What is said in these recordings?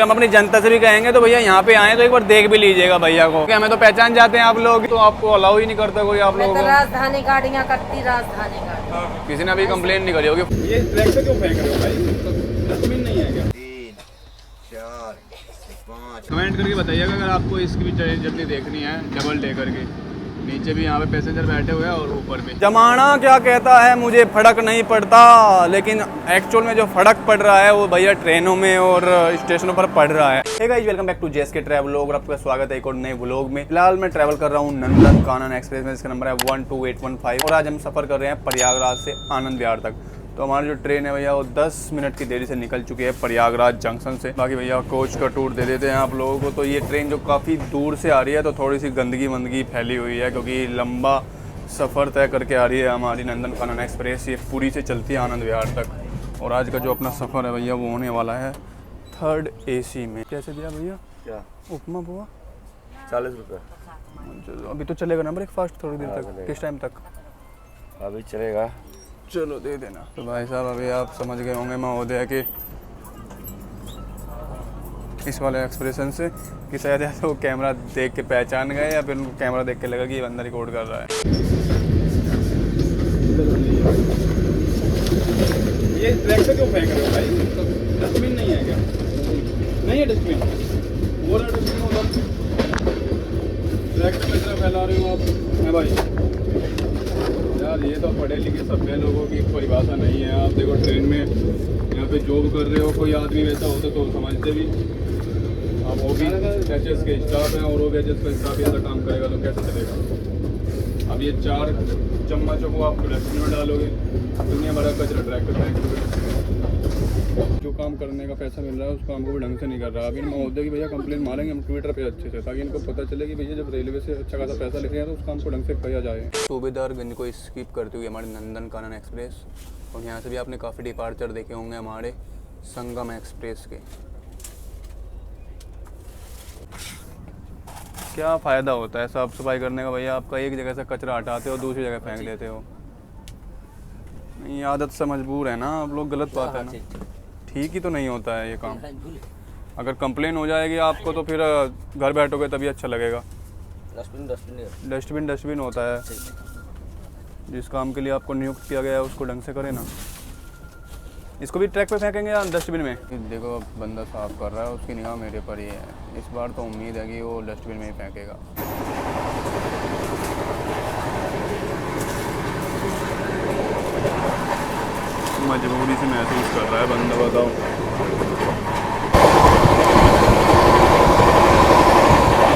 हम अपनी जनता से भी कहेंगे तो भैया यहाँ पे आए तो एक बार देख भी लीजिएगा भैया को, हमें तो पहचान जाते हैं आप लोग, तो आपको अलाउ ही नहीं करता कोई आप लोगों को। राजधानी गाड़ियाँ करती, राजधानी गाड़ी किसी ने अभी कंप्लेन नहीं करी होगी। ये ट्रैक्टर क्यों फेंक रहे हो भाई, डस्टबिन नहीं है क्या? 3 4 5 कमेंट करके बताइएगा अगर आपको इसकी भी जर्नी देखनी है, डबल डेकर की। नीचे भी यहाँ पे पैसेंजर बैठे हुए हैं और ऊपर भी। जमाना क्या कहता है मुझे फर्क नहीं पड़ता, लेकिन एक्चुअल में जो फर्क पड़ रहा है वो भैया ट्रेनों में और स्टेशनों पर पड़ रहा है। Hey guys, welcome back to JSK travel vlog और आपका स्वागत है एक और नए व्लॉग में। फिलहाल मैं ट्रैवल कर रहा हूँ नंदन कानन एक्सप्रेस में, जिसका नंबर है 12815 और आज हम सफर कर रहे हैं प्रयागराज से आनंद विहार तक। तो हमारी जो ट्रेन है भैया वो 10 मिनट की देरी से निकल चुकी है प्रयागराज जंक्शन से। बाकी भैया कोच का टूर दे देते हैं आप लोगों को। तो ये ट्रेन जो काफ़ी दूर से आ रही है तो थोड़ी सी गंदगी वंदगी फैली हुई है, क्योंकि लंबा सफ़र तय करके आ रही है हमारी नंदन कानन एक्सप्रेस। ये पूरी से चलती है आनंद विहार तक। और आज का जो अपना सफ़र है भैया वो होने वाला है 3rd AC में। कैसे दिया भैया? क्या उपमा बुआ 40 रुपये। अभी तो चलेगा ना ब्रेकफास्ट थोड़ी देर तक? किस टाइम तक? अभी चलेगा, चलो दे देना। तो भाई साहब अभी आप समझ गए होंगे महोदय कि इस वाले एक्सप्रेशन से कि शायद या तो वो कैमरा देख के पहचान गए या फिर उनको कैमरा देख के लगा कि ये बंदा रिकॉर्ड कर रहा है। ये ट्रैक्टर क्यों फेंक रहे हो भाई, डस्टबिन नहीं है क्या? नहीं है डस्टबिन, वो रहा डस्टबिन होगा। ट्रैक्टर कचरा फैला रहे हो आप। है भाई यार, ये तो पढ़े लिखे सभ्य लोगों की परिभाषा नहीं है। आप देखो ट्रेन में यहाँ पे जॉब कर रहे हो, कोई आदमी वैसा होता तो समझते भी। अब वो भी एचएस के स्टाफ हैं और वो भी एचएस का स्टाफ ऐसा काम करेगा तो कैसे चलेगा? अब ये 4 चम्मचों को आप डस्टबिन में डालोगे, दुनिया भर का कचरा ट्रैक्टर फेंकोगे। जो काम करने का पैसा मिल रहा है उस काम को भी ढंग से नहीं कर रहा। अभी महोदय की भैया कंप्लेन मारेंगे हम ट्विटर पे अच्छे से, ताकि इनको पता चले कि भैया जब रेलवे से अच्छा खासा पैसा लेके हैं तो उस काम को ढंग से किया जाए। सूबेदारगंज को स्किप करते हुए हमारे नंदन कानन एक्सप्रेस, और यहाँ से भी आपने काफ़ी डिपार्चर देखे होंगे हमारे संगम एक्सप्रेस के। क्या फ़ायदा होता है साफ़ सफाई करने का भैया? आपका एक जगह से कचरा हटाते हो दूसरी जगह फेंक देते हो। नहीं, आदत से मजबूर है ना आप लोग, गलत बात है ना। ठीक ही तो नहीं होता है ये काम। अगर कंप्लेन हो जाएगी आपको तो फिर घर बैठोगे तभी अच्छा लगेगा। डस्टबिन होता है। जिस काम के लिए आपको नियुक्त किया गया है उसको ढंग से करें ना। इसको भी ट्रैक पे फेंकेंगे या डस्टबिन में? देखो बंदा साफ कर रहा है, उसकी निगाह मेरे पर ही है। इस बार तो उम्मीद है कि वो डस्टबिन में ही फेंकेगा। मजबूरी से महसूस कर रहा है बंदा, बताओ।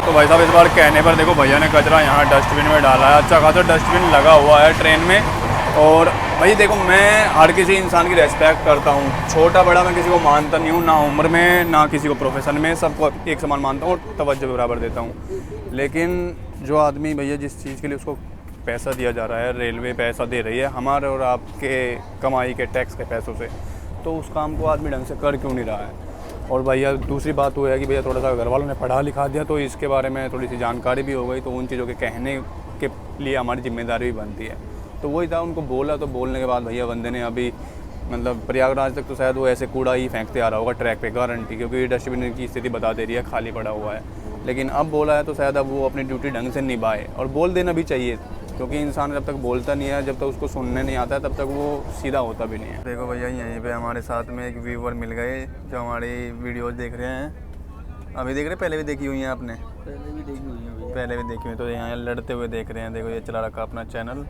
तो भाई साहब इस बार कहने पर देखो भैया ने कचरा यहाँ डस्टबिन में डाला है। अच्छा खासा डस्टबिन लगा हुआ है ट्रेन में। और भाई देखो, मैं हर किसी इंसान की रेस्पेक्ट करता हूँ, छोटा बड़ा मैं किसी को मानता नहीं हूँ, ना उम्र में ना किसी को प्रोफेशन में, सबको एक समान मानता हूँ और तवज्जो बराबर देता हूँ। लेकिन जो आदमी भैया जिस चीज़ के लिए उसको पैसा दिया जा रहा है, रेलवे पैसा दे रही है हमारे और आपके कमाई के टैक्स के पैसों से, तो उस काम को आदमी ढंग से कर क्यों नहीं रहा है? और भैया दूसरी बात वो है कि भैया थोड़ा सा घर वालों ने पढ़ा लिखा दिया तो इसके बारे में थोड़ी सी जानकारी भी हो गई, तो उन चीज़ों के कहने के लिए हमारी जिम्मेदारी भी बनती है। तो वही था, उनको बोला तो बोलने के बाद भैया बंदे ने अभी मतलब प्रयागराज तक तो शायद वो ऐसे कूड़ा ही फेंकते आ रहा होगा ट्रैक पे, गारंटी, क्योंकि डस्टबिन की स्थिति बता दे रही है खाली पड़ा हुआ है। लेकिन अब बोला है तो शायद अब वो अपनी ड्यूटी ढंग से निभाए, और बोल देना भी चाहिए, क्योंकि इंसान जब तक बोलता नहीं है, जब तक उसको सुनने नहीं आता है, तब तक वो सीधा होता भी नहीं है। देखो भैया यहीं पे हमारे साथ में एक व्यूअर मिल गए जो हमारी वीडियोज़ देख रहे हैं। अभी देख रहे हैं, पहले भी देखी हुई हैं आपने? पहले भी देखी हुई है। पहले भी देखी हुई, तो यहाँ लड़ते हुए देख रहे हैं। देखो ये चला रखा अपना चैनल।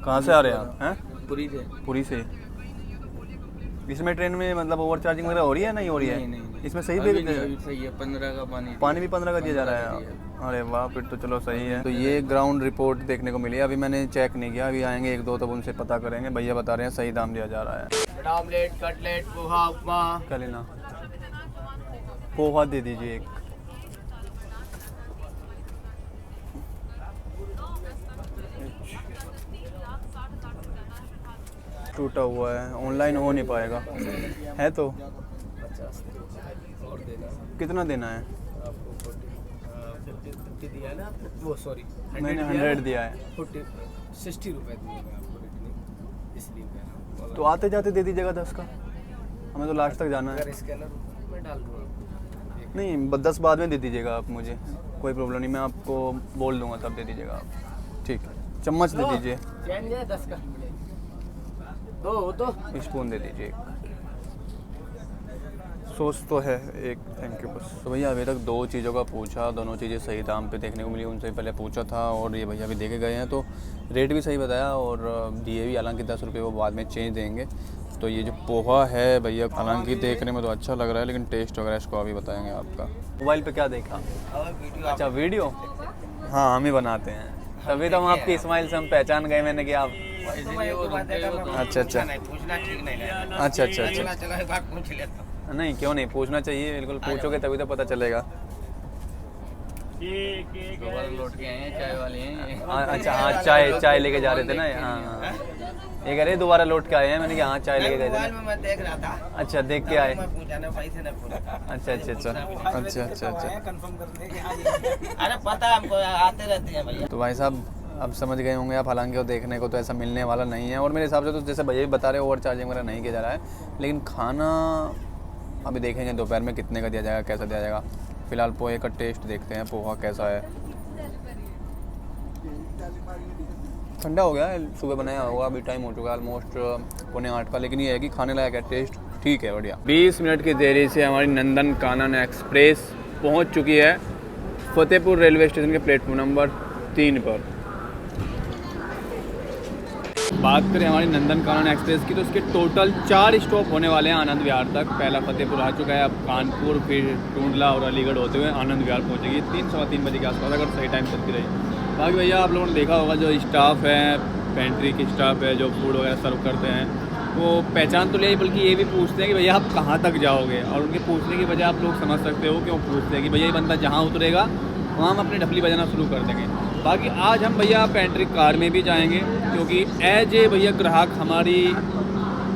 कहाँ से आ रहे हैं आप? हैं पुरी से। इसमें ट्रेन में मतलब ओवर चार्जिंग वगैरह हो रही है? नहीं हो रही है? नहीं। इसमें सही सही है। 15 का पानी भी 15 का दिया जा रहा है। अरे वाह, फिर तो चलो सही है। तो ये ग्राउंड रिपोर्ट देखने को मिली है, अभी मैंने चेक नहीं किया, अभी आएंगे 1-2 तब उनसे पता करेंगे। भैया बता रहे हैं सही दाम दिया जा रहा है। ऑमलेट, कटलेट, पोहा, उपमा। क्या लेना? पोहा दे दीजिए एक। टूटा हुआ है, ऑनलाइन हो नहीं पाएगा। है तो 50 और देना। कितना देना है? आपको 40 दिया है ना, वो सॉरी मैंने 100 दिया है। 60 रुपये दूंगा मैं आपको रिटर्न, इसलिए कह रहा हूँ। तो आते जाते दे दीजिएगा 10 का। हमें तो लास्ट तक जाना है। अगर स्कैनर मैं डाल दूँगा। नहीं 10 बाद में दे दीजिएगा आप मुझे, कोई प्रॉब्लम नहीं, मैं आपको बोल दूंगा तब दे दीजिएगा आप। ठीक है, चम्मच दे दीजिए, चेंज है 10 का, दो स्पून दे दीजिए एक, सॉस तो है एक, थैंक यू बस। तो भैया अभी तक 2 चीज़ों का पूछा, दोनों चीज़ें सही दाम पे देखने को मिली, उनसे पहले पूछा था और ये भैया भी देके गए हैं तो रेट भी सही बताया और दिए भी, हालांकि 10 रुपये वो बाद में चेंज देंगे। तो ये जो पोहा है भैया, हालांकि देखने में तो अच्छा लग रहा है लेकिन टेस्ट वगैरह इसको अभी बताएंगे आपका। मोबाइल पे क्या देखा? और वीडियो अच्छा वीडियो, हाँ हम ही बनाते हैं, तभी तो हम आपकी स्माइल से हम पहचान गए मैंने कि आप। इसलिए वो बात है ना, अच्छा अच्छा पूछना ठीक नहीं लगता। अच्छा अच्छा अच्छा, चलो एक बार पूछ लेता हूँ। नहीं क्यों नहीं, पूछना चाहिए, बिल्कुल पूछोगे तभी तो पता चलेगा। दोबारा लौट के आए हैं, चाय वाले हैं। अच्छा हाँ, चाय लेके जा रहे थे ना। हाँ ये कह रहे दोबारा लौट के आए हैं, मैंने कहा हाँ चाय लेके गए थे मोबाइल ना। में मैं देख रहा था। अच्छा देख के आए। मैं पूछा ना, भाई से ना पूछा। अच्छा अच्छा अच्छा अच्छा अच्छा अच्छा। कंफर्म करने के अरे पता है हमको, आते रहते हैं भैया। तो भाई साहब अब समझ गए होंगे आप, हालांकि वो देखने को तो ऐसा मिलने वाला नहीं है और मेरे हिसाब से तो जैसे भैया भी बता रहे ओवर चार्जिंग वगैरह नहीं किया जा रहा है, लेकिन खाना अभी देखेंगे दोपहर में कितने का दिया जाएगा, कैसा दिया जाएगा। फिलहाल पोहे का टेस्ट देखते हैं, पोहा कैसा है। ठंडा हो गया है, सुबह बनाया होगा, अभी टाइम हो चुका है ऑलमोस्ट 7:45 का, लेकिन ये है कि खाने लायक है, टेस्ट ठीक है, बढ़िया। 20 मिनट की देरी से हमारी नंदन कानन एक्सप्रेस पहुंच चुकी है फतेहपुर रेलवे स्टेशन के प्लेटफॉर्म नंबर 3 पर। बात करें हमारी नंदन कानन एक्सप्रेस की तो उसके टोटल 4 स्टॉप होने वाले हैं आनंद विहार तक। पहला फतेहपुर आ चुका है, अब कानपुर, फिर टूंडला और अलीगढ़ होते हुए आनंद विहार पहुंचेगी 3-3:15 बजे के आसपास, अगर सही टाइम चलती रही। बाकी भैया आप लोगों ने देखा होगा जो स्टाफ है, पेंट्री की स्टाफ है जो फूड वगैरह सर्व करते हैं, वो पहचान तो ले, बल्कि ये भी पूछते हैं कि भैया आप कहाँ तक जाओगे, और उनके पूछने की वजह आप लोग समझ सकते हो क्यों पूछते हैं कि भैया ये बंदा जहाँ उतरेगा वहाँ हम अपनी ढपली बजाना शुरू कर देंगे। बाकी आज हम भैया पेंट्री कार में भी जाएंगे, क्योंकि एज ए भैया ग्राहक हमारी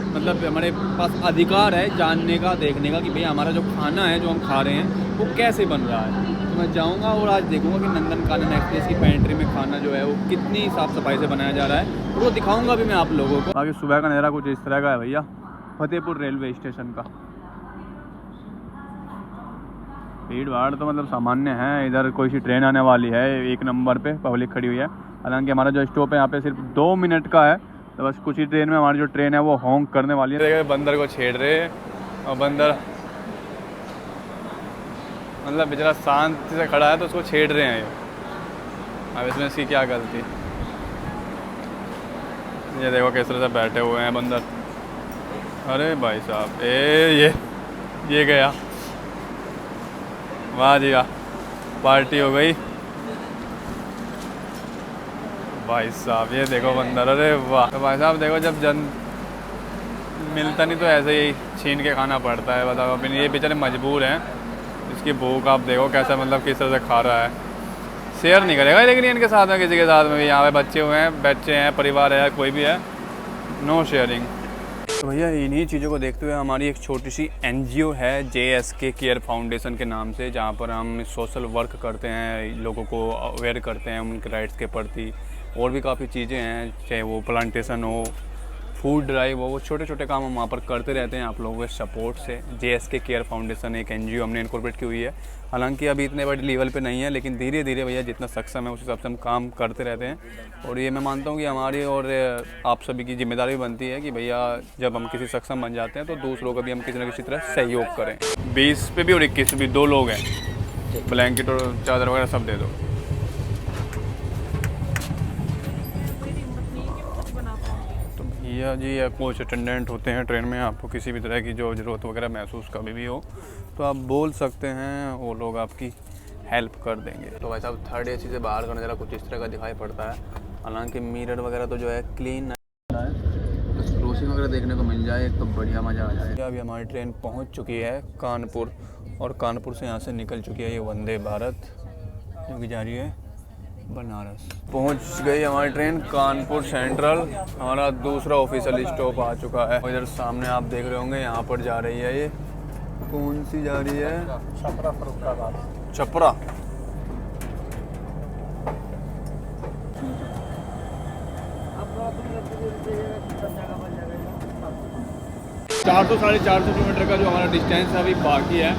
मतलब हमारे पास अधिकार है जानने का, देखने का कि भैया हमारा जो खाना है जो हम खा रहे हैं वो कैसे बन रहा है। तो मैं जाऊंगा और आज देखूंगा कि नंदन कानन एक्सप्रेस की पेंट्री में खाना जो है वो कितनी साफ़ सफाई से बनाया जा रहा है, और वो दिखाऊंगा भी मैं आप लोगों को। आगे सुबह का नज़ारा कुछ इस तरह का है भैया फतेहपुर रेलवे स्टेशन का। भीड़ भाड़ तो मतलब सामान्य है, इधर कोई सी ट्रेन आने वाली है, 1 नंबर पे पब्लिक खड़ी हुई है। हालांकि हमारा जो स्टॉप है यहाँ पे सिर्फ 2 मिनट का है, तो बस कुछ ही ट्रेन में हमारी जो ट्रेन है वो हॉन्क करने वाली है। बंदर को छेड़ रहे हैं और बंदर मतलब बेचारा शांति से खड़ा है तो उसको छेड़ रहे हैं ये। अब इसमें इसकी क्या गलती। ये देखो किस तरह से बैठे हुए हैं बंदर। अरे भाई साहब ये गया, वाह जी वाह, पार्टी हो गई भाई साहब। ये देखो बंदर, अरे वाह। तो भाई साहब देखो जब मिलता नहीं तो ऐसे ही छीन के खाना पड़ता है, बताओ। अब ये बेचारे मजबूर हैं, इसकी भूख आप देखो कैसा मतलब किस तरह से खा रहा है। शेयर नहीं करेगा लेकिन इनके साथ में किसी के साथ में भी, यहाँ पे बच्चे हुए हैं, बच्चे हैं, परिवार है, कोई भी है, नो शेयरिंग। तो भैया इन्हीं चीज़ों को देखते हुए हमारी एक छोटी सी NGO है JSK केयर फाउंडेशन के नाम से, जहाँ पर हम सोशल वर्क करते हैं, लोगों को अवेयर करते हैं उनके राइट्स के प्रति, और भी काफ़ी चीज़ें हैं, चाहे वो प्लांटेशन हो, फूड ड्राइव हो, वो छोटे छोटे काम हम वहाँ पर करते रहते हैं आप लोगों के सपोर्ट से। JSK केयर फाउंडेशन एक NGO हमने इनकॉर्पोरेट की हुई है, हालांकि अभी इतने बड़े लेवल पे नहीं है, लेकिन धीरे धीरे भैया जितना सक्षम है उस हिसाब से हम काम करते रहते हैं। और ये मैं मानता हूँ कि हमारी और आप सभी की जिम्मेदारी बनती है कि भैया जब हम किसी सक्षम बन जाते हैं तो दूसरों का भी हम किसी न किसी तरह सहयोग करें। 20 पे भी और 21 पे भी 2 लोग हैं, ब्लैंकेट और चादर वगैरह सब दे दो। भैया जी या कोच अटेंडेंट होते हैं ट्रेन में, आपको किसी भी तरह की जो ज़रूरत वगैरह महसूस कभी भी हो तो आप बोल सकते हैं, वो लोग आपकी हेल्प कर देंगे। तो भाई साहब 3rd AC से बाहर का नज़ारा कुछ इस तरह का दिखाई पड़ता है, हालांकि मिरर वगैरह तो जो है क्लीन है, बस क्रॉसिंग वगैरह देखने को मिल जाए तो बढ़िया मज़ा आ जाए। अभी हमारी ट्रेन पहुँच चुकी है कानपुर, और कानपुर से यहाँ से निकल चुकी है ये वंदे भारत जो कि जा रही है बनारस। पहुंच गई हमारी ट्रेन कानपुर सेंट्रल, हमारा दूसरा ऑफिशियल स्टॉप आ चुका है। इधर सामने आप देख रहे होंगे यहाँ पर जा रही है, ये कौन सी जा रही है? छपरा फर्रुखाबाद। छपरा 400 साढ़े 400 किलोमीटर का जो हमारा डिस्टेंस है अभी बाकी है।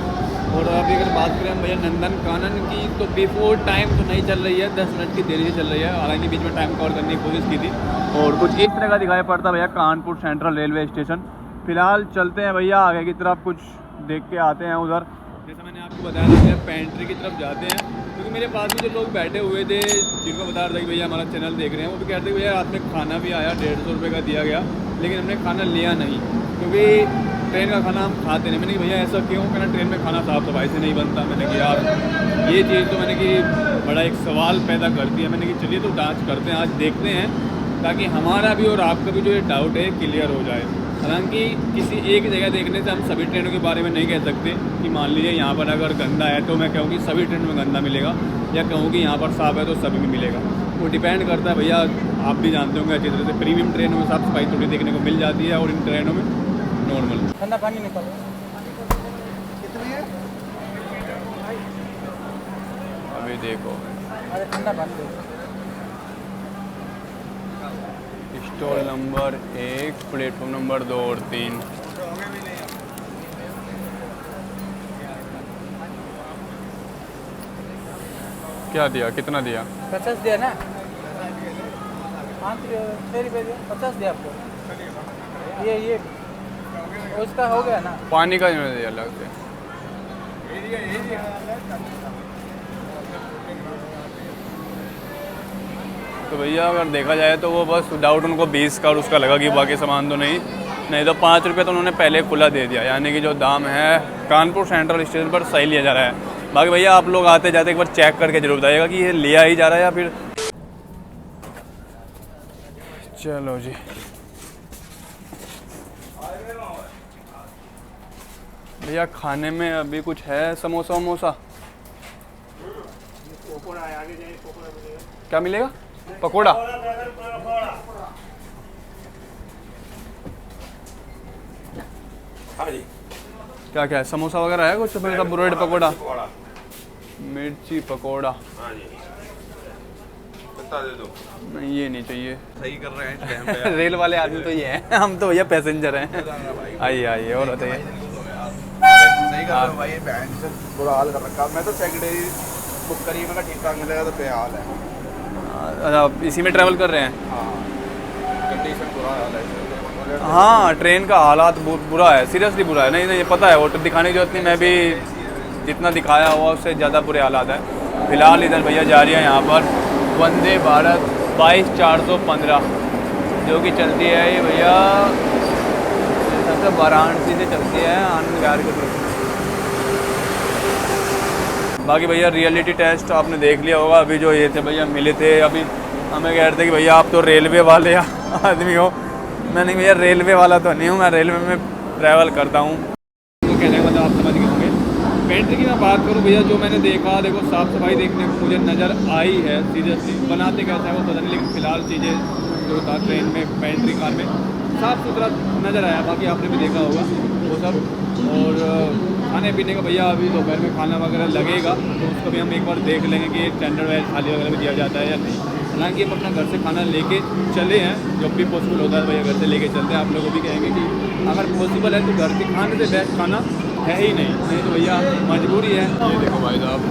और अभी अगर बात करें हम भैया नंदनकानन की तो बिफोर टाइम तो नहीं चल रही है, 10 मिनट की देरी से चल रही है। हालांकि बीच में टाइम कवर करने की कोशिश की थी। और कुछ इस तरह का दिखाई पड़ता भैया कानपुर सेंट्रल रेलवे स्टेशन। फिलहाल चलते हैं भैया आगे की तरफ, कुछ देख के आते हैं उधर। जैसा मैंने आपको बताया था भैया पेंट्री की तरफ जाते हैं, क्योंकि मेरे पास में जो लोग बैठे हुए थे जिनको बता रहा था कि भैया हमारा चैनल देख रहे हैं, वो भी कहते थे भैया रात में खाना भी आया 150 रुपये का दिया गया, लेकिन हमने खाना लिया नहीं क्योंकि ट्रेन का खाना हम खाते नहीं। मैंने कहा भैया ऐसा क्यों? कहना ट्रेन में खाना साफ़ सफाई से नहीं बनता। मैंने कहा यार ये चीज़ तो मैंने कि बड़ा एक सवाल पैदा करती है। मैंने कि चलिए तो जांच करते हैं, आज देखते हैं, ताकि हमारा भी और आपका भी जो ये डाउट है क्लियर हो जाए। हालांकि किसी एक जगह देखने से हम सभी ट्रेनों के बारे में नहीं कह सकते कि मान लीजिए यहाँ पर अगर गंदा है तो मैं कहूँ कि सभी ट्रेनों में गंदा मिलेगा, या कहूँ कि यहाँ पर साफ़ है तो सभी में मिलेगा। वो डिपेंड करता है भैया, आप भी जानते होंगे अच्छी तरह से प्रीमियम ट्रेनों में साफ़ सफाई थोड़ी देखने को मिल जाती है और इन ट्रेनों में नॉर्मल। ठंडा पानी निकालो। अभी देखो अरे ठंडा पानी स्टॉल नंबर 1, प्लेटफॉर्म नंबर 2 और 3। क्या दिया, कितना दिया? 50 दिया ना, 6 रुपये दिया, 50 दिया आपको। ये उसका हो गया ना, पानी का नहीं दिया अलग से। तो भैया अगर देखा जाए तो वो बस डाउट उनको 20 का और उसका लगा कि बाकी सामान तो नहीं तो 5 रुपये तो उन्होंने पहले खुला दे दिया। यानी कि जो दाम है कानपुर सेंट्रल स्टेशन पर सही लिया जा रहा है। बाकी भैया आप लोग आते जाते एक बार चेक करके जरूर बताइएगा कि ये लिया ही जा रहा है या फिर। चलो जी, भैया खाने में अभी कुछ है? समोसा वमोसा क्या मिलेगा? पकोड़ा। हाँ जी, क्या क्या है? समोसा वगैरह है कुछ? फिर ब्रेड पकोड़ा, मिर्ची पकोड़ा। हाँ जी, कितना दे दो? नहीं ये नहीं चाहिए। सही कर रहे हैं इस टाइम पे। रेल वाले आदमी तो ये हैं, हम तो भैया पैसेंजर हैं। आइए आइए और बताइए। सही कर रहे हो भाई, बैंक से बुरा हाल कर रखा। मैं तो सेक्रेटरी बुक करी, मैं ठीक ठाक मिलेगा तो बेहाल है। अच्छा, इसी में ट्रैवल कर रहे हैं? हाँ, कंडीशन बुरा हाल है। हाँ, ट्रेन का हालात बुरा है, सीरियसली बुरा है। नहीं ये पता है, वो तो दिखाने की जरूरत नहीं, मैं भी जितना दिखाया हुआ उससे ज़्यादा बुरे हालात हैं। फिलहाल इधर भैया जा रही है यहाँ पर वंदे भारत 22-415 जो कि चलती है ये भैया सबसे वाराणसी से चलती है आनंद विहार के तरफ। बाकी भैया रियलिटी टेस्ट आपने देख लिया होगा। अभी जो ये थे भैया मिले थे, अभी हमें कह रहे थे कि भैया आप तो रेलवे वाले आदमी हो। मैंने भैया रेलवे वाला तो नहीं हूँ, मैं रेलवे में ट्रैवल करता हूँ। तो कहने का मतलब आप समझ गए होंगे। पेंट्री की मैं बात करूँ भैया, जो मैंने देखा, देखो साफ़ सफाई देखने को मुझे नज़र आई है। सीरियसली बनाते कैसा है वो पता नहीं, लेकिन फ़िलहाल चीज़ें जो था ट्रेन में पेंट्री कार में साफ़ सुथरा नज़र आया। बाकी आपने भी देखा होगा वो सब। और खाने पीने का भैया अभी दोपहर में खाना वगैरह लगेगा, तो उसको भी हम एक बार देख लेंगे कि स्टैंडर्ड वाइज थाली वगैरह भी दिया जाता है या नहीं। हालांकि हम अपना घर से खाना लेके चले हैं, जब भी पॉसिबल होता है भैया घर से लेके चलते हैं। आप लोगों को भी कहेंगे कि अगर पॉसिबल है तो घर के खाने से बेस्ट खाना है ही नहीं तो भैया मजबूरी है। ये देखो भाई साहब,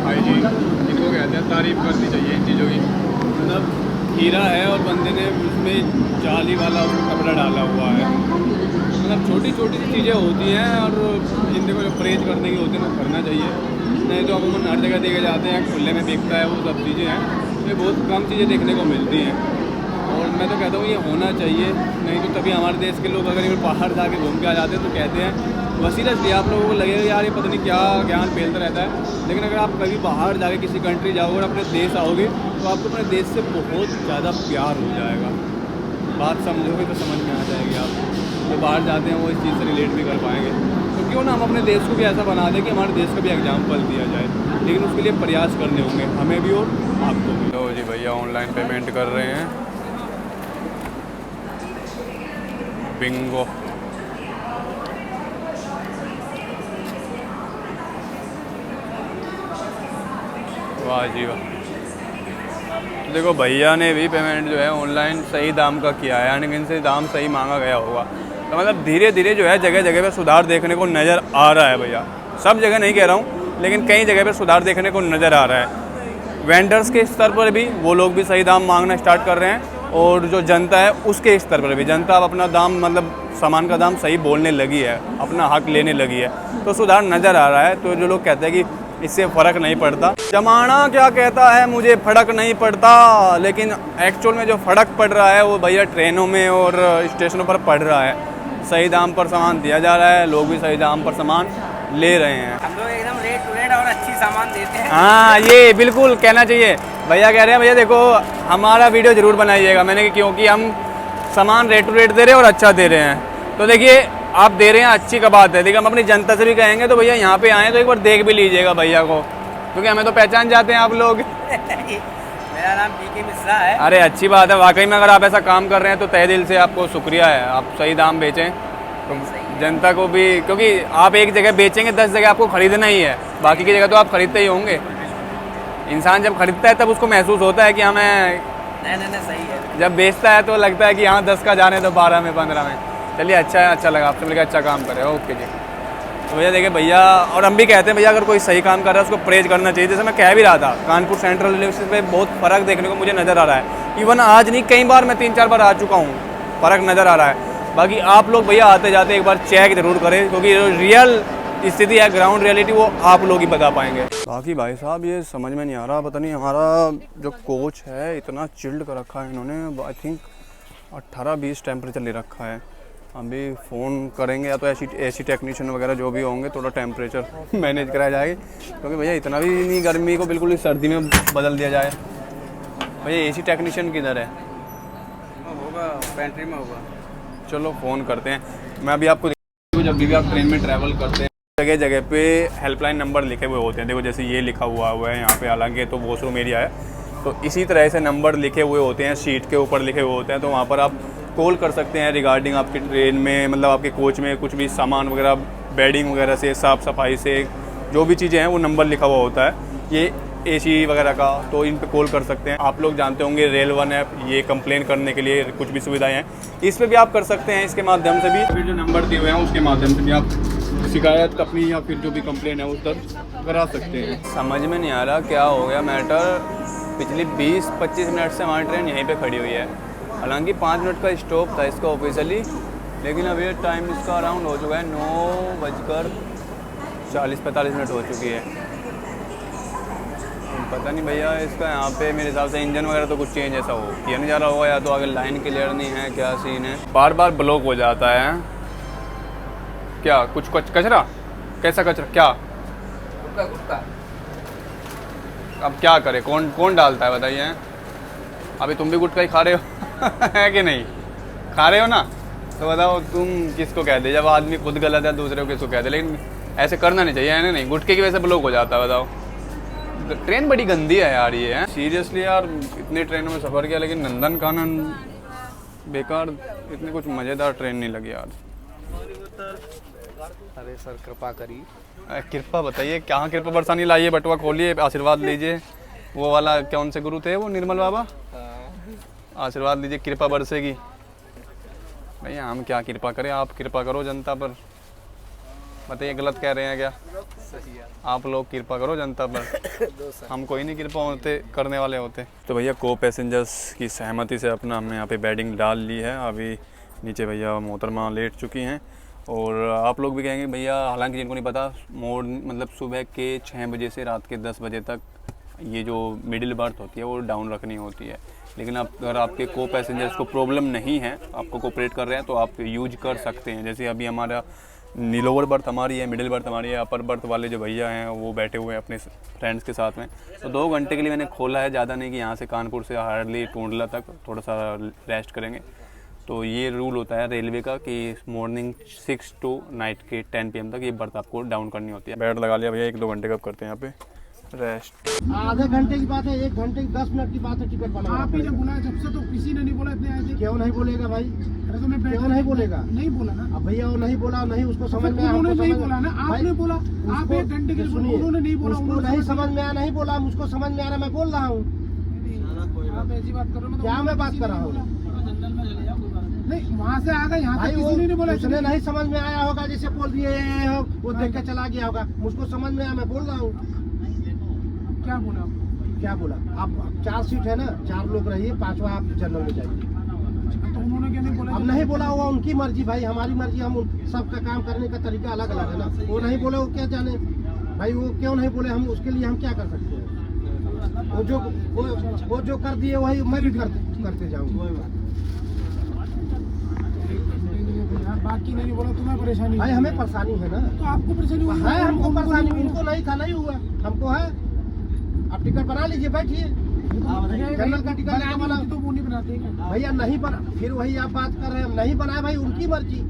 हाइजीन इनको कहते हैं, तारीफ़ करनी चाहिए इन चीज़ों की। मतलब खीरा है और बंदे ने उसमें जाली वाला उसमें कपड़ा डाला हुआ है। मतलब छोटी छोटी सी चीज़ें होती हैं और जिनको जो परहेज करने की होती है वो करना चाहिए। नहीं तो अमूमन हर जगह देखे जाते हैं, खुले में बिकता है, वो सब चीज़ें हैं। ये बहुत कम चीज़ें देखने को मिलती हैं और मैं तो कहता हूँ ये होना चाहिए। नहीं तो तभी हमारे देश के लोग अगर बाहर जाके घूम के आ जाते हैं तो कहते हैं वसीलतली आप लोगों को लगेगा यार ये पता नहीं क्या ज्ञान फैलता रहता है। लेकिन अगर आप कभी बाहर जाके किसी कंट्री जाओगे और अपने देश आओगे तो आपको अपने देश से बहुत ज़्यादा प्यार हो जाएगा। बात समझोगे तो समझ में आ जाएगी। आप जो बाहर जाते हैं वो इस चीज़ से रिलेट भी कर पाएंगे। तो क्यों ना हम अपने देश को भी ऐसा बना दें कि हमारे देश का भी एग्जाम्पल दिया जाए, लेकिन उसके लिए प्रयास करने होंगे हमें भी और आपको भी। तो जी भैया ऑनलाइन पेमेंट कर रहे हैं। बिंगो। वाह जी वाह। तो देखो भैया ने भी पेमेंट जो है ऑनलाइन सही दाम का किया है, यानी कि इनसे दाम सही मांगा गया होगा। तो मतलब धीरे धीरे जो है जगह जगह पे सुधार देखने को नज़र आ रहा है भैया। सब जगह नहीं कह रहा हूँ, लेकिन कई जगह पे सुधार देखने को नज़र आ रहा है। वेंडर्स के स्तर पर भी वो लोग भी सही दाम मांगना स्टार्ट कर रहे हैं, और जो जनता है उसके स्तर पर भी जनता अब अपना दाम मतलब सामान का दाम सही बोलने लगी है, अपना हक लेने लगी है, तो सुधार नज़र आ रहा है। तो जो लोग कहते हैं कि इससे फ़र्क नहीं पड़ता, जमाना क्या कहता है मुझे फ़र्क नहीं पड़ता, लेकिन एक्चुअल में जो फ़र्क पड़ रहा है वो भैया ट्रेनों में और स्टेशनों पर पड़ रहा है। सही दाम पर सामान दिया जा रहा है, लोग भी सही दाम पर सामान ले रहे हैं। हम लोग एकदम रेट टू रेट और अच्छी सामान देते हैं। हाँ, ये बिल्कुल कहना चाहिए। भैया कह रहे हैं भैया देखो हमारा वीडियो ज़रूर बनाइएगा। मैंने कहा क्योंकि हम सामान रेट टू रेट दे रहे हैं और अच्छा दे रहे हैं। तो देखिए आप दे रहे हैं अच्छी का बात है, लेकिन हम अपनी जनता से भी कहेंगे तो भैया यहाँ पे आएँ तो एक बार देख भी लीजिएगा भैया को, क्योंकि हमें तो पहचान जाते हैं आप लोग। मेरा नाम पीके मिश्रा है। अरे अच्छी बात है, वाकई में अगर आप ऐसा काम कर रहे हैं तो तहे दिल से आपको शुक्रिया है। आप सही दाम बेचें तो जनता को भी, क्योंकि आप एक जगह बेचेंगे 10 जगह आपको खरीदना ही है, बाकी की जगह तो आप खरीदते ही होंगे। इंसान जब खरीदता है तब उसको महसूस होता है कि हमें नहीं सही है। जब बेचता है तो लगता है कि हाँ 10 का जाने तो 12 में 15 में। चलिए अच्छा लगा आपसे मिलकर, अच्छा काम करे। ओके जी। तो भैया देखिए भैया, और हम भी कहते हैं भैया अगर कोई सही काम कर रहा है उसको प्रेज करना चाहिए। जैसे मैं कह भी रहा था, कानपुर सेंट्रल रेलवे स्टेशन पे बहुत फ़र्क देखने को मुझे नज़र आ रहा है। इवन आज नहीं कई बार मैं 3-4 बार आ चुका हूँ, फ़र्क नज़र आ रहा है। बाकी आप लोग भैया आते जाते एक बार चेक ज़रूर करें, क्योंकि जो रियल स्थिति है ग्राउंड रियलिटी वो आप लोग ही बता पाएंगे। बाकी भाई साहब ये समझ में नहीं आ रहा, पता नहीं हमारा जो कोच है इतना चिल्ड कर रखा है इन्होंने। आई थिंक 18-20 टेम्परेचर ले रखा है। अभी फ़ोन करेंगे या तो एसी टेक्नीशियन वगैरह जो भी होंगे, थोड़ा टेम्परेचर मैनेज कराया जाएगी, क्योंकि भैया इतना भी नहीं गर्मी को बिल्कुल ही सर्दी में बदल दिया जाए। भैया एसी टेक्नीशियन किधर है? होगा पेंट्री में होगा। चलो फ़ोन करते हैं। मैं अभी आपको जब भी आप ट्रेन में ट्रैवल करते हैं जगह जगह पे हेल्पलाइन नंबर लिखे हुए होते हैं। देखो जैसे ये लिखा हुआ है यहाँ पे, हालांकि तो वॉशरूम एरिया है, तो इसी तरह से नंबर लिखे हुए होते हैं, सीट के ऊपर लिखे हुए होते हैं। तो वहाँ पर आप कॉल कर सकते हैं रिगार्डिंग आपकी ट्रेन में, मतलब आपके कोच में कुछ भी सामान वगैरह, बेडिंग वगैरह से, साफ़ सफाई से जो भी चीज़ें हैं वो नंबर लिखा हुआ होता है, ये एसी वगैरह का, तो इन पे कॉल कर सकते हैं। आप लोग जानते होंगे रेल वन ऐप, ये कंप्लेन करने के लिए कुछ भी सुविधाएं हैं, इस पे भी आप कर सकते हैं। इसके माध्यम से भी फिर जो नंबर दिए हुए हैं उसके माध्यम से भी आप शिकायत अपनी या फिर जो भी कंप्लेन है उस दर्ज करा सकते हैं। समझ में नहीं आ रहा क्या हो गया मैटर। पिछली 20-25 मिनट से हमारी ट्रेन यहीं पे खड़ी हुई है, हालांकि 5 मिनट का स्टॉप था इसका ऑफिशियली, लेकिन अभी टाइम इसका अराउंड हो चुका है 9:40-45 हो चुकी है। पता नहीं भैया इसका यहाँ पे मेरे हिसाब से इंजन वगैरह तो कुछ चेंज ऐसा हो किया नहीं जा रहा होगा, या तो आगे लाइन क्लियर नहीं है, क्या सीन है, बार बार ब्लॉक हो जाता है। क्या कुछ कचरा? कैसा कचरा? क्या गुटका अब क्या करे, कौन डालता है बताइए? अभी तुम भी गुटखा ही खा रहे हो है कि नहीं? खा रहे हो ना, तो बताओ तुम किसको कहते? जब आदमी खुद गलत है दूसरे को किसको कहते? लेकिन ऐसे करना नहीं चाहिए है ना। नहीं, गुटखे की वजह से ब्लॉक हो जाता है, बताओ। ट्रेन बड़ी गंदी है यार ये है सीरियसली यार। इतनी ट्रेनों में सफ़र किया लेकिन नंदनकानन बेकार, इतनी कुछ मज़ेदार ट्रेन नहीं लगी यार। अरे सर कृपा करिए। कृपा बताइए, क्या कृपा बरसानी लाइए, बटुआ खोलिए, आशीर्वाद लीजिए। वो वाला कौन से गुरु थे वो, निर्मल बाबा, आशीर्वाद लीजिए, कृपा बरसेगी। भैया हम क्या कृपा करें, आप कृपा करो जनता पर। बताइए गलत कह रहे हैं क्या? सही है। आप लोग कृपा करो जनता पर, हम कोई नहीं कृपा होते करने वाले होते। तो भैया को पैसेंजर्स की सहमति से अपना हमने यहाँ पे बेडिंग डाल ली है। अभी नीचे भैया मोहतरमा लेट चुकी हैं, और आप लोग भी कहेंगे भैया, हालांकि जिनको नहीं पता, मतलब सुबह के 6 बजे से रात के 10 बजे तक ये जो मिडिल बर्थ होती है वो डाउन रखनी होती है। लेकिन अगर आपके को पैसेंजर्स को प्रॉब्लम नहीं है, आपको कोऑपरेट कर रहे हैं, तो आप यूज कर सकते हैं। जैसे अभी हमारा लोअर बर्थ हमारी है, मिडिल बर्थ हमारी है, अपर बर्थ वाले जो भैया हैं वो बैठे हुए हैं अपने फ्रेंड्स के साथ में। तो 2 घंटे के लिए मैंने खोला है, ज़्यादा नहीं कि यहाँ से कानपुर से हार्डली टूंडला तक थोड़ा सा रेस्ट करेंगे। तो ये रूल होता है रेलवे का कि मॉर्निंग 6 टू नाइट के 10 PM तक ये बर्थ आपको डाउन करनी होती है। बेड लगा लिया भैया, 1-2 घंटे कब करते हैं यहाँ पे रेस्ट। आधे घंटे की बात है, 1 घंटे 10 मिनट की बात है, टिकट बना। आप ही जब बुलाया जब से तो किसी ने नहीं बोला इतने आए थे। क्यों नहीं बोलेगा भाई? अरे तो मैं क्यों नहीं बोलेगा? नहीं बोला ना। अब भैया वो नहीं बोला, नहीं उसको समझ में आया, उन्होंने हमको नहीं समझ- बोला ना, आपने बोला। आप 1 घंटे के लिए सुनिए, उन्होंने नहीं बोला, उसको उन्होंने नहीं समझ में आया, नहीं बोला, मुझको समझ में आ रहा, मैं बोल रहा हूँ। आप ऐसी बात कर रहे हो। क्या मैं बात कर रहा हूँ? नहीं वहाँ से आ गए, यहाँ तक किसी ने नहीं बोला। उसने नहीं समझ में आया होगा, जैसे बोल दिए हो, वो देख के चला गया होगा। मुझको समझ में आया, मैं बोल रहा हूँ। क्या बोला? क्या बोला? आप 4 सीट है ना, 4 लोग रहिए, 5वां आप जनरल में जाइए। तो उन्होंने क्या नहीं बोला? अब नहीं बोला होगा, उनकी मर्जी भाई, हमारी मर्जी। हम सबका काम करने का तरीका अलग अलग है ना। वो नहीं बोले, वो क्या जाने भाई, वो क्यों नहीं बोले, हम उसके लिए हम क्या कर सकते हैं? वो जो कर दिए वही मैं भी करते जाऊँगा। बाकी नहीं बोला, तुम्हें परेशानी भाई, हमें परेशानी है ना। तो आपको परेशानी है? हमको परेशानी, उनको नहीं था, नहीं हुआ, हमको है। आप टिकट बना लीजिए, बैठिए। जनरल का टिकट बना तो वो नहीं बनाते भैया, नहीं बना। फिर वही आप बात कर रहे हैं, हम नहीं बनाए भाई, उनकी मर्जी।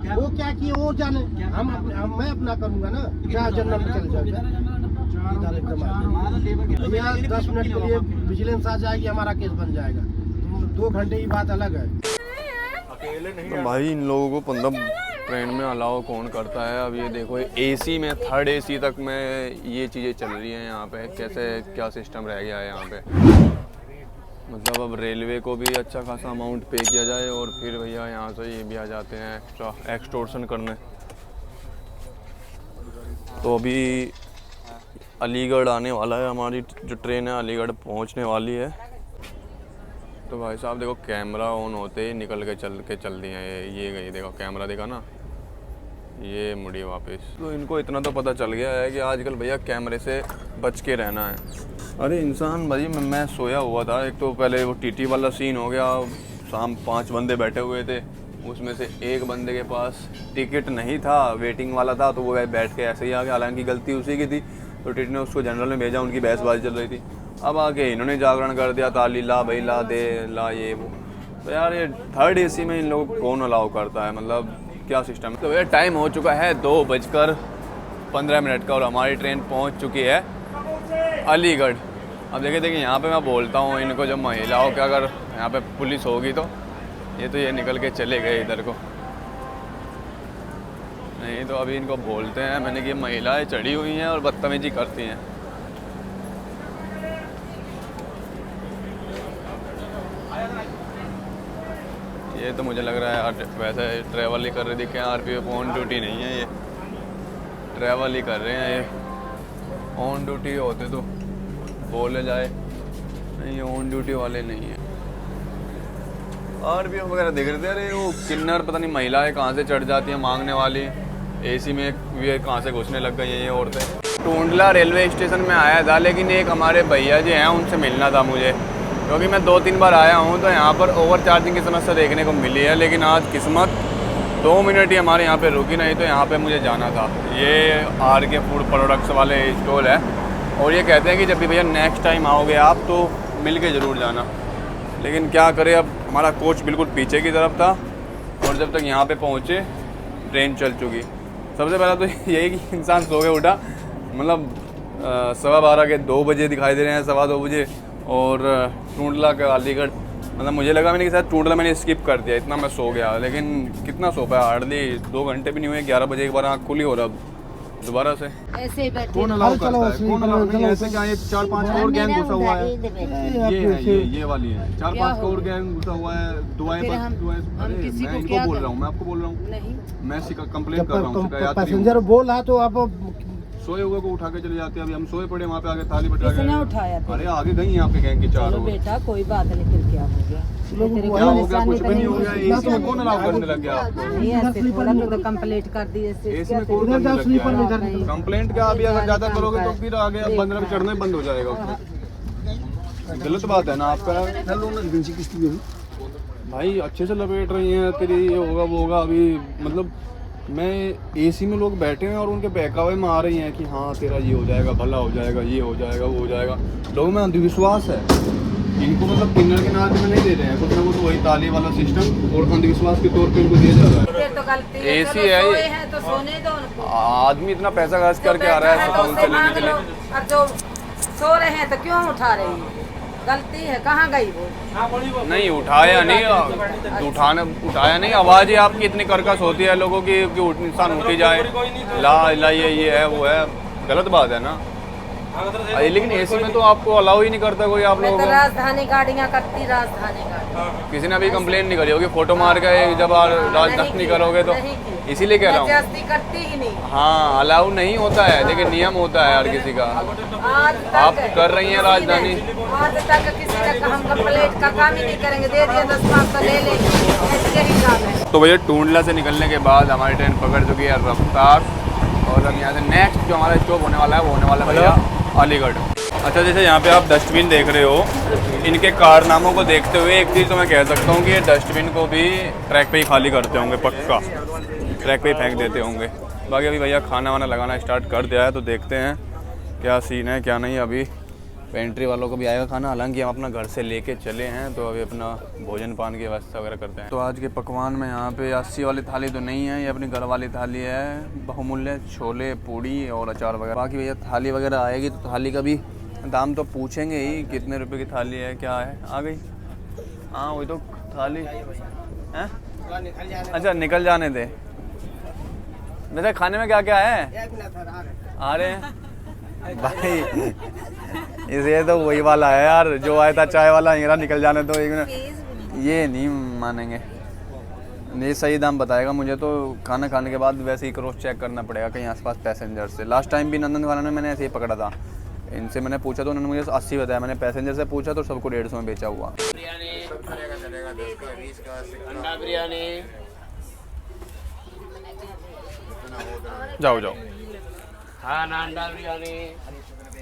वो क्या किए वो जाने, मैं अपना करूँगा ना। क्या जनरल में चल जाएगा भैया, 10 मिनट के लिए विजिलेंस आ जाएगी, हमारा केस बन जाएगा। 2 घंटे की बात अलग है। तो भाई इन लोगों को 15 ट्रेन में अलाउ कौन करता है? अब ये देखो, एसी में 3rd AC तक में ये चीज़ें चल रही हैं यहाँ पे। कैसे क्या सिस्टम रह गया है यहाँ पे? मतलब अब रेलवे को भी अच्छा खासा अमाउंट पे किया जाए और फिर भैया यहाँ से ये भी आ जाते हैं एक्सटॉर्शन करने। तो अभी अलीगढ़ आने वाला है, हमारी जो ट्रेन है अलीगढ़ पहुँचने वाली है। तो भाई साहब देखो, कैमरा ऑन होते ही निकल के चल दिए ये गई। देखो कैमरा देखा ना, ये मुड़ी वापस। तो इनको इतना तो पता चल गया है कि आजकल भैया कैमरे से बच के रहना है। अरे इंसान भाई, मैं सोया हुआ था। एक तो पहले वो टीटी वाला सीन हो गया, शाम 5 बंदे बैठे हुए थे, उसमें से एक बंदे के पास टिकट नहीं था, वेटिंग वाला था, तो वो बैठ के ऐसे ही आ गया। हालांकि गलती उसी की थी, तो टीटी ने उसको जनरल में भेजा, उनकी बहसबाजी चल रही थी। अब आके इन्होंने जागरण कर दिया, ताली ला भाई ला दे ला ये वो। तो यार ये 3rd AC में इन लोगों को कौन अलाउ करता है? मतलब क्या सिस्टम है? तो भैया टाइम हो चुका है 2:15 का और हमारी ट्रेन पहुंच चुकी है अलीगढ़। अब देखिए यहाँ पे मैं बोलता हूँ इनको, जब महिलाओं के अगर यहाँ पे पुलिस होगी तो ये निकल के चले गए इधर को। नहीं तो अभी इनको बोलते हैं मैंने कि महिलाएँ चढ़ी हुई हैं और बदतमीजी करती हैं। ये तो मुझे लग रहा है वैसे ट्रैवल ही कर रही थी, क्या RPF ऑन ड्यूटी नहीं है, ये ट्रैवल ही कर रहे हैं। ये ऑन ड्यूटी होते तो बोले जाए, नहीं ऑन ड्यूटी वाले नहीं है। RPF वगैरह दिख रहे थे। अरे वो किन्नर पता नहीं महिलाएं कहाँ से चढ़ जाती हैं मांगने वाली, AC में भी कहाँ से घुसने लग गई हैं ये औरतें। टूंडला रेलवे स्टेशन में आया था, लेकिन एक हमारे भैया जी हैं, उनसे मिलना था मुझे, क्योंकि मैं 2-3 बार आया हूँ तो यहाँ पर ओवर चार्जिंग की समस्या देखने को मिली है। लेकिन आज किस्मत 2 मिनट ही हमारे यहाँ पे रुकी, नहीं तो यहाँ पे मुझे जाना था। ये RK फूड प्रोडक्ट्स वाले स्टॉल है और ये कहते हैं कि जब भी भैया नेक्स्ट टाइम आओगे आप तो मिल के ज़रूर जाना। लेकिन क्या करें, अब हमारा कोच बिल्कुल पीछे की तरफ था और जब तक यहाँ पे पहुँचे ट्रेन चल चुकी। सबसे पहला तो यही कि इंसान सो के उठा, मतलब 12:15 के 2 बजे दिखाई दे रहे हैं, 2:15 बजे। और टूंडला का अलीगढ़, मतलब मुझे लगा मैंने कि शायद टूंडला मैंने स्किप कर दिया, इतना मैं सो गया। लेकिन कितना सो पाया, हार्डली 2 घंटे भी नहीं हुए। 11 बजे एक बार आँख खुली और अब दोबारा से ऐसे ही बैठे कौन अलाउ करता है? कौन अलाउ नहीं? ऐसे क्या ये 4-5 और गैंग घुसा हुआ है, ये वाली है, 4-5 और गैंग घुसा हुआ है। दुआएं अरे मैं इनको बोल रहा हूँ, मैं आपको बोल रहा हूँ, मैं कंप्लेंट कर रहा हूँ। पैसेंजर बोल रहा तो आप सोए हुए को उठा के चले जाते हैं। अभी हम सोए पड़े वहाँ पे आगे थाली बटा किसने उठाया था? अरे आगे गई यहाँ पे गैंग की 4 लोग। बेटा कोई बात नहीं, फिर क्या हो गया? क्या हो गया? कुछ भी नहीं हो गया। AC में कौन अलाउ करने लग गया आपको? नहीं ऐसे थोड़ा तो कंप्लीट कर दी ऐसे। AC में कौन करने लग गया? कंप्लेंट क्या, अभी अगर ज़्यादा करोगे तो फिर आगे 15 में चढ़ना ही बंद हो जाएगा उसमें। गलत बात है ना आपका। भाई अच्छे से लपेट रही हैं, तेरी ये होगा वो होगा। अभी मतलब मैं AC में लोग बैठे हैं और उनके बहकावे में आ रही हैं कि हाँ तेरा ये हो जाएगा, भला हो जाएगा, ये हो जाएगा, वो हो जाएगा। लोगों में अंधविश्वास है, इनको मतलब किन्नर के नाच में नहीं दे रहे हैं, कुछ ना कुछ वही ताली वाला सिस्टम और अंधविश्वास के तौर पे उनको दिया जा रहा है। AC है ये, तो सोने दो उनको। आदमी इतना पैसा खर्च करके आ रहा है सुकून से लेने के लिए, और जो सो रहे हैं तो क्यों उठा रही है? गलती है, कहाँ गई वो? नहीं उठाया नहीं, उठाया नहीं। आवाज़ ही आपकी इतनी कर्कश होती है लोगों की कि इंसान उठी जाए, ला ला ये है वो है, गलत बात है ना। लेकिन एसी में तो आपको अलाउ ही नहीं करता कोई आप मैं लोगों तो को। राजधानी गाड़ियाँ करती, राजधानी गाड़ी। किसी ने अभी कंप्लेन नहीं करी होगी, फोटो मार के जब राजधानी नहीं करोगे तो, नहीं की। इसीलिए कह रहा हूँ। जस्ती करती ही नहीं। हाँ अलाउ नहीं होता है, लेकिन नियम होता है हर किसी का। आज तक आप कर रही हैं राजधानी। आज तक किसी ने कहा हम प्लेट का काम ही नहीं करेंगे, दे दिया 10-5 ले लेंगे, यही काम है। तो भैया टूंडला से निकलने के बाद हमारी ट्रेन पकड़ चुकी है रफ्तार, और अब यहाँ से नेक्स्ट जो हमारा स्टॉप होने वाला है वो होने वाला है भैया अलीगढ़। अच्छा, जैसे यहाँ पे आप डस्टबिन देख रहे हो, इनके कारनामों को देखते हुए एक चीज़ तो मैं कह सकता हूँ कि ये डस्टबिन को भी ट्रैक पे ही खाली करते होंगे, पक्का ट्रैक पे ही फेंक देते होंगे। बाकी अभी भैया खाना वाना लगाना स्टार्ट कर दिया है, तो देखते हैं क्या सीन है क्या नहीं। अभी पेंट्री वालों को भी आएगा खाना, हालांकि हम अपना घर से लेके चले हैं, तो अभी अपना भोजन पान की व्यवस्था वगैरह करते हैं। तो आज के पकवान में यहाँ पे 80 वाली थाली तो नहीं है, ये अपनी घर वाली थाली है, बहुमूल्य छोले पूड़ी और अचार वगैरह। बाकी भैया थाली वगैरह आएगी तो थाली का भी दाम तो पूछेंगे ही, कितने रुपए की थाली है क्या है। आ गई, हाँ वही तो थाली है। अच्छा निकल जाने दे। वैसे खाने में क्या क्या है? आ रहे हैं भाई, इसे तो वही वाला है यार जो आया था चाय वाला, मेरा निकल जाने दो। ये नहीं मानेंगे, नहीं सही दाम बताएगा मुझे तो। खाना खाने के बाद वैसे ही क्रॉस चेक करना पड़ेगा कहीं आसपास पैसेंजर से। लास्ट टाइम भी नंदन वाला ने मैंने ऐसे ही पकड़ा था, इनसे मैंने पूछा तो उन्होंने मुझे 80 बताया, मैंने पैसेंजर से पूछा तो सबको 150 में बेचा हुआ। अंडा बिरयानी, जाओ जाओ। हाँ ना अंडा बिरयानी। कलेक्शन कर रहे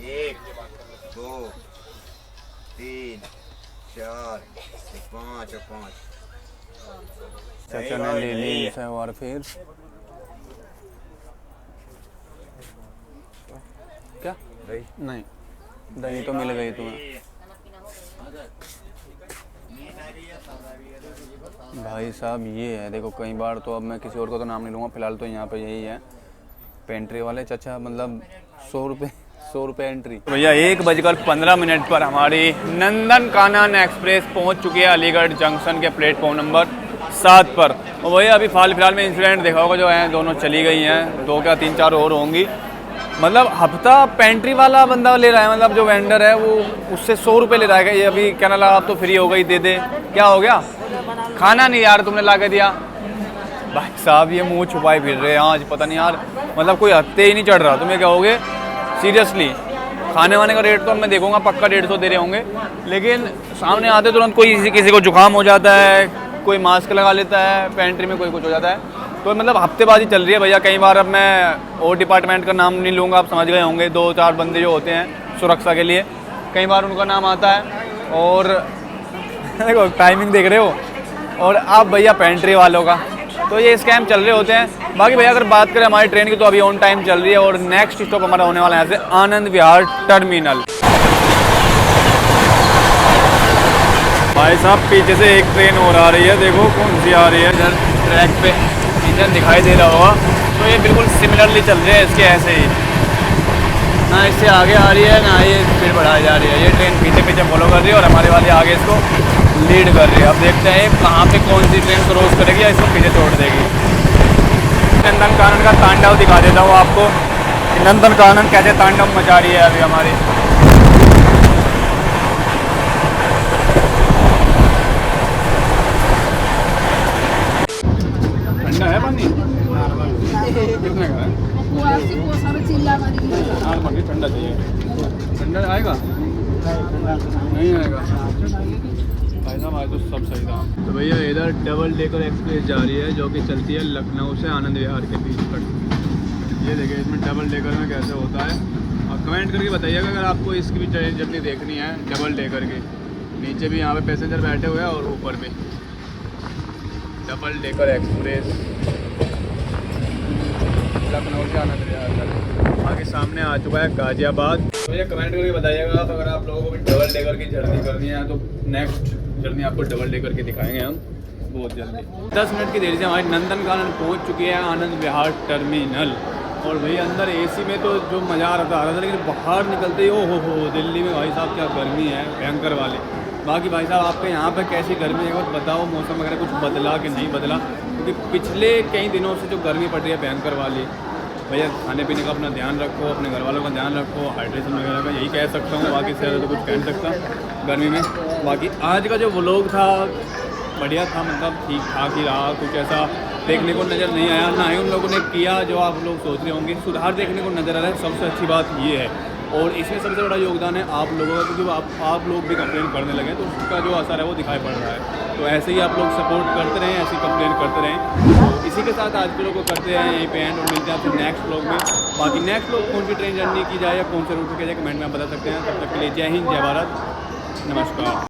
एक, दो, तीन, चार, पाँच और पाँच। चाचा ने ले ली इसे, और फिर क्या दही? नहीं, दही तो मिल गई तुम्हें भाई साहब। ये है देखो, कई बार तो अब मैं किसी और को तो नाम नहीं लूँगा, फिलहाल तो यहाँ पे यही है पेंट्री वाले चाचा, मतलब 100 रुपये एंट्री। भैया 1:15 पर हमारी नंदन कानन एक्सप्रेस पहुंच चुकी है अलीगढ़ जंक्शन के प्लेटफॉर्म नंबर 7 पर। और भैया अभी फिलहाल में इंसिडेंट देखा होगा, जो हैं दोनों चली गई हैं, 2 क्या 3-4 और होंगी। मतलब हफ्ता पेंट्री वाला बंदा ले रहा है, मतलब जो वेंडर है वो उससे 100 रुपये ले रहा है। ये अभी कहना लगा आप तो फ्री हो गई, दे दे। क्या हो गया? खाना नहीं यार तुमने ला के दिया। भाई साहब ये मुंह छुपाए फिर रहे हैं आज, पता नहीं यार, मतलब कोई हत्ते ही नहीं चढ़ रहा। तुम्हें क्या कहोगे सीरियसली? खाने वाने का रेट तो मैं देखूंगा पक्का 150 दे रहे होंगे, लेकिन सामने आते तुरंत कोई किसी को जुकाम हो जाता है, कोई मास्क लगा लेता है, पेंट्री में कोई कुछ हो जाता है। तो मतलब हफ्तेबाजी चल रही है भैया। कई बार, अब मैं और डिपार्टमेंट का नाम नहीं लूँगा, आप समझ गए होंगे, 2-4 बंदे जो होते हैं सुरक्षा के लिए, कई बार उनका नाम आता है। और देखो टाइमिंग देख रहे हो, और आप भैया पेंट्री वालों का, तो ये स्कैम चल रहे होते हैं। बाकी भैया अगर बात करें हमारी ट्रेन की, तो अभी ऑन टाइम चल रही है, और नेक्स्ट स्टॉप हमारा होने वाला है यहाँ से आनंद विहार टर्मिनल। भाई साहब पीछे से एक ट्रेन और आ रही है, देखो कौन सी आ रही है। इधर ट्रैक पे इंजन दिखाई दे रहा होगा, तो ये बिल्कुल सिमिलरली चल रहे हैं इसके ऐसे ही, ना इससे आगे आ रही है ना ये स्पीड बढ़ाई जा रही है। ये ट्रेन पीछे पीछे फॉलो कर रही है और हमारे वाले आगे इसको लीड कर रही है। अब देखते हैं कहाँ पे कौन सी ट्रेन क्रॉस करेगी या इसको पीछे छोड़ देगी। नंदन कानन का तांडव दिखा देता हूँ आपको, नंदन कानन कैसे तांडव मचा रही है अभी हमारी। ठंडा है पानी? कितने का है? ठंडा चाहिए। ठंडा आएगा? नहीं आएगा भाई साहब, आज तो सब सही था। तो भैया इधर डबल डेकर एक्सप्रेस जा रही है, जो कि चलती है लखनऊ से आनंद विहार के बीच पर। ये देखिए इसमें डबल डेकर में कैसे होता है, और कमेंट करके बताइएगा अगर आपको इसकी भी जर्नी देखनी है डबल डेकर की। नीचे भी यहाँ पे पैसेंजर बैठे हुए हैं और ऊपर भी डबल डेकर एक्सप्रेस। लखनऊ से आनंद विहार तक। आगे सामने आ चुका है गाजियाबाद। तो ये कमेंट करके बताइएगा अगर आप लोगों को भी डबल डेकर की जर्नी करनी है तो नेक्स्ट जर्नी आपको डबल डेकर की दिखाएंगे हम बहुत जल्दी। 10 मिनट की देरी से हमारी नंदनकानन पहुंच चुकी है आनंद विहार टर्मिनल। और भाई अंदर एसी में तो जो मज़ा आ रहा था लेकिन बाहर निकलते ही हो दिल्ली में भाई साहब क्या गर्मी है भयंकर वाली। बाकी भाई साहब आपके यहाँ पर कैसी गर्मी है वो बताओ, मौसम वगैरह कुछ बदला कि नहीं बदला, क्योंकि पिछले कई दिनों से जो गर्मी पड़ रही है भयंकर वाली। भैया खाने पीने का अपना ध्यान रखो, अपने घर वालों का ध्यान रखो, हाइड्रेशन वगैरह का यही कह सकता हूँ, बाकी से ज़्यादा तो कुछ कह नहीं सकता गर्मी में। बाकी आज का जो व्लॉग था बढ़िया था, मतलब ठीक ठाक ही रहा, कुछ ऐसा देखने को नज़र नहीं आया, ना ही उन लोगों ने किया जो आप लोग सोच रहे होंगे। सुधार देखने को नज़र आ रहा है, सबसे अच्छी बात ये है। और इसमें सबसे बड़ा योगदान है आप लोगों का, क्योंकि आप लोग भी कंप्लेन करने लगे तो उसका जो असर है वो दिखाई पड़ रहा है। तो ऐसे ही आप लोग सपोर्ट करते रहें, ऐसी कंप्लेन करते रहें। इसी के साथ आज के लोग को करते हैं यहीं पे एंड और मिलते हैं आपसे नेक्स्ट व्लॉग में। बाकी नेक्स्ट व्लॉग कौन सी ट्रेन जर्नी की जाए या कौन से रूट पर किया जाए कमेंट में बता सकते हैं। तब तक के लिए जय हिंद, जय भारत, नमस्कार।